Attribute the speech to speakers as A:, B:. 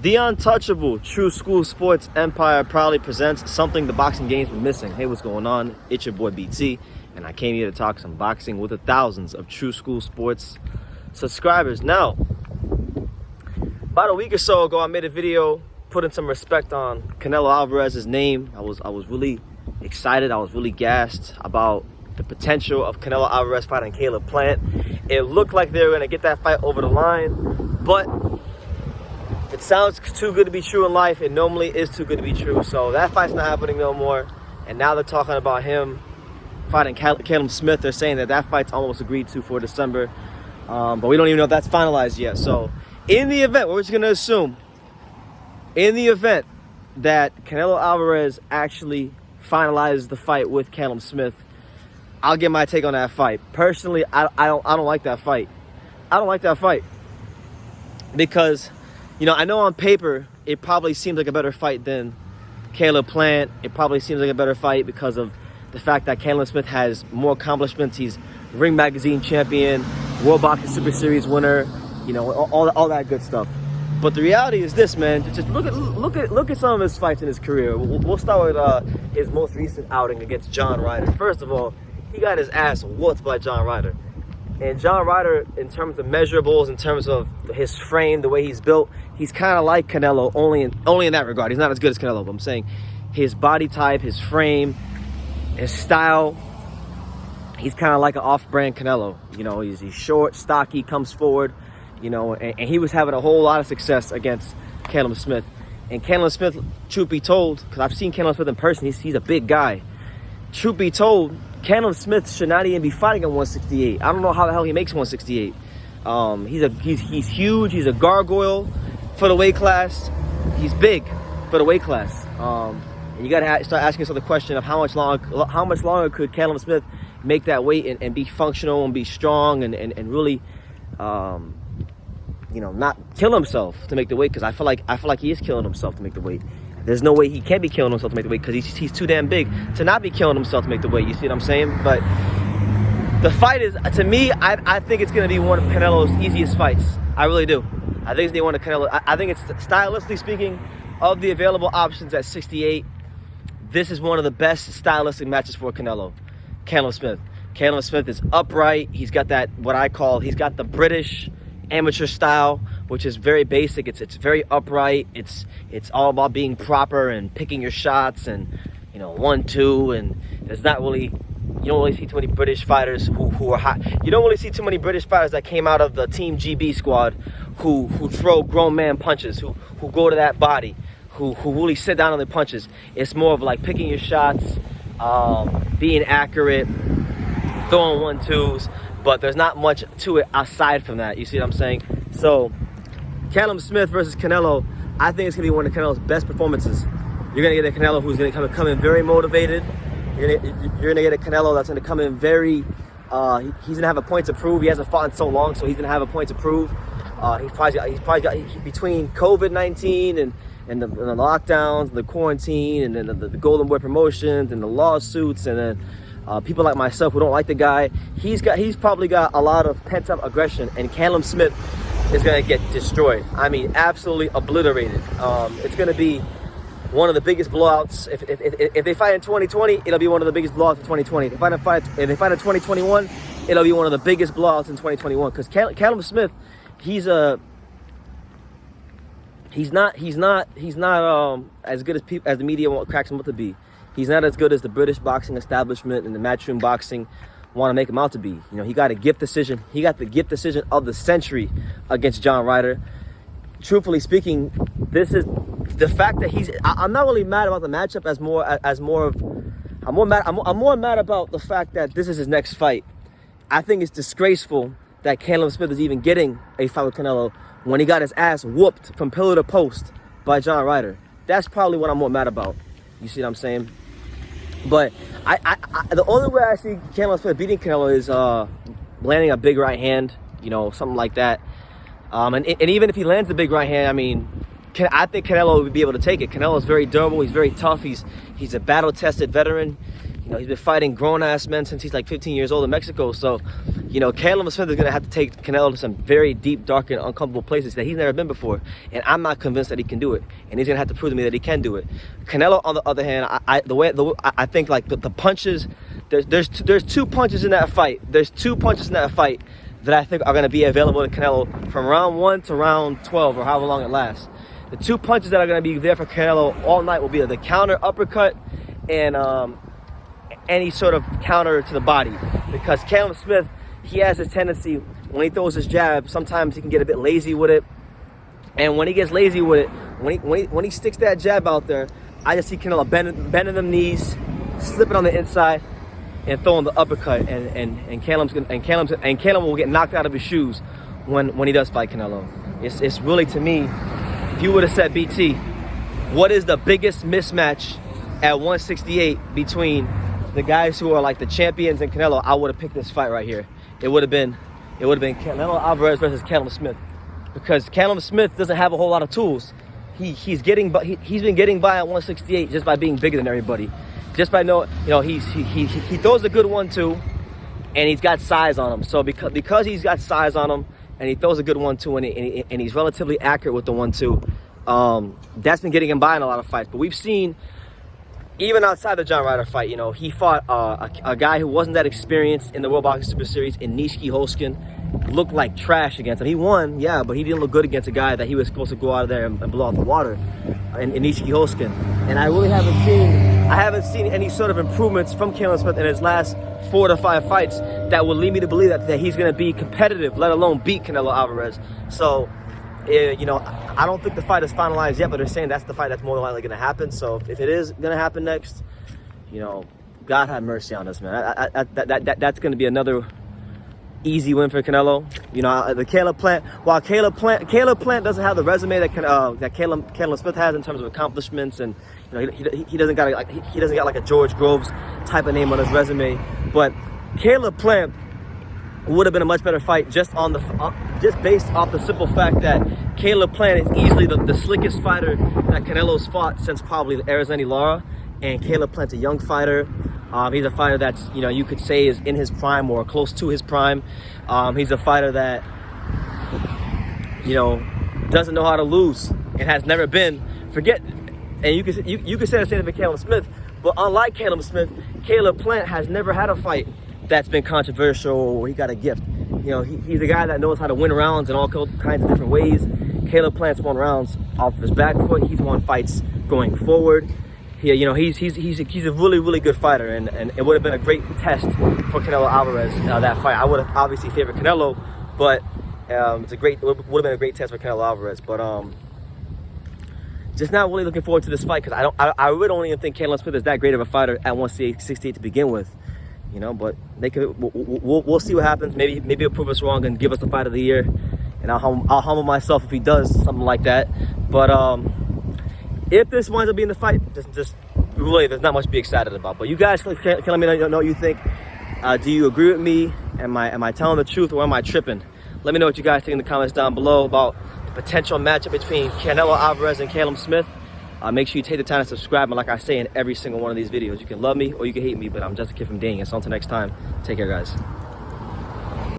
A: The untouchable True School Sports Empire proudly presents something the boxing game's been missing. Hey, what's going on? It's your boy BT, and I came here to talk some boxing with the thousands of True School Sports subscribers. Now, about a week or so ago, I made a video putting some respect on Canelo Alvarez's name. I was really excited. I was really gassed about the potential of Canelo Alvarez fighting Caleb Plant. It looked like they were going to get that fight over the line, but it sounds too good to be true in life. It normally is too good to be true. So that fight's not happening no more. And now they're talking about him fighting Callum Smith. They're saying that fight's almost agreed to for December. But we don't even know if that's finalized yet. So in the event, we're just going to assume, in the event that Canelo Alvarez actually finalizes the fight with Callum Smith, I'll get my take on that fight. Personally, I don't like that fight. I don't like that fight because, you know, I know on paper it probably seems like a better fight than Caleb Plant. It probably seems like a better fight because of the fact that Callum Smith has more accomplishments. He's Ring Magazine champion, World Boxing Super Series winner, you know, all that good stuff. But the reality is this, man. Just look at some of his fights in his career. We'll start with his most recent outing against John Ryder. First of all, he got his ass whooped by John Ryder. And John Ryder, in terms of measurables, in terms of his frame, the way he's built, he's kind of like Canelo, only in that regard. He's not as good as Canelo, but I'm saying his body type, his frame, his style, he's kind of like an off-brand Canelo. You know, he's short, stocky, comes forward, you know, and he was having a whole lot of success against Callum Smith. And Callum Smith, truth be told, because I've seen Callum Smith in person, he's a big guy. Truth be told, Callum Smith should not even be fighting at 168. I don't know how the hell he makes 168. He's huge. He's a gargoyle for the weight class. He's big for the weight class. And you gotta start asking yourself the question of how much longer could Callum Smith make that weight and be functional and be strong and really, you know, not kill himself to make the weight, because I feel like he is killing himself to make the weight. There's no way he can be killing himself to make the weight because he's too damn big to not be killing himself to make the weight. You see what I'm saying? But the fight is, to me, I think it's going to be one of Canelo's easiest fights. I really do. I think it's the one of Canelo. I think it's, stylistically speaking, of the available options at 68, this is one of the best stylistic matches for Canelo. Callum Smith. Callum Smith is upright. He's got that, he's got the British amateur style, which is very basic. It's very upright. It's all about being proper and picking your shots and, you know, 1-2. And there's not really, you don't really see too many British fighters who are hot. You don't really see too many British fighters that came out of the Team GB squad who throw grown man punches, who go to that body, who really sit down on their punches. It's more of like picking your shots, being accurate, throwing 1-2s. But there's not much to it aside from that. You see what I'm saying? So, Callum Smith versus Canelo, I think it's going to be one of Canelo's best performances. You're going to get a Canelo who's going to come in very motivated. You're going to get a Canelo that's going to come in very, he's going to have a point to prove. He hasn't fought in so long, so he's going to have a point to prove. He's probably got between COVID-19 and the lockdowns, the quarantine, and then the Golden Boy promotions and the lawsuits, and then people like myself who don't like the guy, he's probably got a lot of pent-up aggression, and Callum Smith is going to get destroyed. I mean, absolutely obliterated. It's going to be one of the biggest blowouts. If they fight in 2020, it'll be one of the biggest blowouts in 2020. If they fight in 2021, it'll be one of the biggest blowouts in 2021. Because Callum Smith, he's not as good as the media cracks him up to be. He's not as good as the British boxing establishment and the matchroom boxing want to make him out to be. You know, he got a gift decision. He got the gift decision of the century against John Ryder. Truthfully speaking, this is the fact that I'm not really mad about the matchup I'm more mad about the fact that this is his next fight. I think it's disgraceful that Callum Smith is even getting a fight with Canelo when he got his ass whooped from pillar to post by John Ryder. That's probably what I'm more mad about. You see what I'm saying? But the only way I see Callum Smith beating Canelo is landing a big right hand, you know, something like that. And even if he lands the big right hand, I mean, I think Canelo would be able to take it. Canelo is very durable. He's very tough. He's a battle-tested veteran. You know, he's been fighting grown-ass men since he's like 15 years old in Mexico. So You know, Callum Smith is going to have to take Canelo to some very deep, dark, and uncomfortable places that he's never been before. And I'm not convinced that he can do it. And he's going to have to prove to me that he can do it. Canelo, on the other hand, I think like the punches, there's 2 punches in that fight. There's 2 punches in that fight that I think are going to be available to Canelo from round 1 to round 12 or however long it lasts. The 2 punches that are going to be there for Canelo all night will be the counter uppercut and any sort of counter to the body. Because Callum Smith, he has this tendency, when he throws his jab, sometimes he can get a bit lazy with it. And when he gets lazy with it, when he sticks that jab out there, I just see Canelo bending them knees, slipping on the inside, and throwing the uppercut. And Callum will get knocked out of his shoes when he does fight Canelo. It's really, to me, if you would have said, BT, what is the biggest mismatch at 168 between the guys who are like the champions and Canelo, I would have picked this fight right here. It would have been Canelo Alvarez versus Callum Smith, because Callum Smith doesn't have a whole lot of tools. He's been getting by at 168 just by being bigger than everybody, just by he throws a good 1-2, and he's got size on him. So because he's got size on him and he throws a good 1-2 and he's relatively accurate with the 1-2, that's been getting him by in a lot of fights. But we've seen, even outside the John Ryder fight, he fought a guy who wasn't that experienced in the World Boxing Super Series, in Nishiki Holskin. Looked like trash against him. He won, yeah, but he didn't look good against a guy that he was supposed to go out of there and blow out the water in Nishiki Holskin. And I really haven't seen any sort of improvements from Callum Smith in his last 4 to 5 fights that would lead me to believe that he's going to be competitive, let alone beat Canelo Alvarez. So, I don't think the fight is finalized yet, but they're saying that's the fight that's more likely going to happen. So if it is going to happen next, God have mercy on us, man. That's going to be another easy win for Canelo. The Caleb Plant, while Caleb Plant doesn't have the resume that Callum Smith has in terms of accomplishments, and he doesn't got like a George Groves type of name on his resume, but Caleb Plant would have been a much better fight just based off the simple fact that Caleb Plant is easily the slickest fighter that Canelo's fought since probably Arizona Lara. And Caleb Plant's a young fighter. He's a fighter that's, you could say is in his prime or close to his prime. He's a fighter that, doesn't know how to lose and has never been. And you could say the same thing for Callum Smith, but unlike Callum Smith, Caleb Plant has never had a fight that's been controversial or he got a gift. He's a guy that knows how to win rounds in all kinds of different ways. Caleb Plant's won rounds off of his back foot. He's won fights going forward. He's a really, really good fighter, and it would have been a great test for Canelo Alvarez, that fight. I would have obviously favored Canelo, but it would have been a great test for Canelo Alvarez. But just not really looking forward to this fight, because I really don't even think Callum Smith is that great of a fighter at 168 to begin with. But we'll see what happens. Maybe he'll prove us wrong and give us the fight of the year, and I'll humble myself if he does something like that. But if this winds up being the fight, just really, there's not much to be excited about. But you guys can let me know what you think. Do you agree with me? Am I telling the truth, or am I tripping? Let me know what you guys think in the comments down below about the potential matchup between Canelo Alvarez and Callum Smith. Make sure you take the time to subscribe, and like I say in every single one of these videos, you can love me or you can hate me, but I'm just a kid from Dang. So until next time, take care, guys.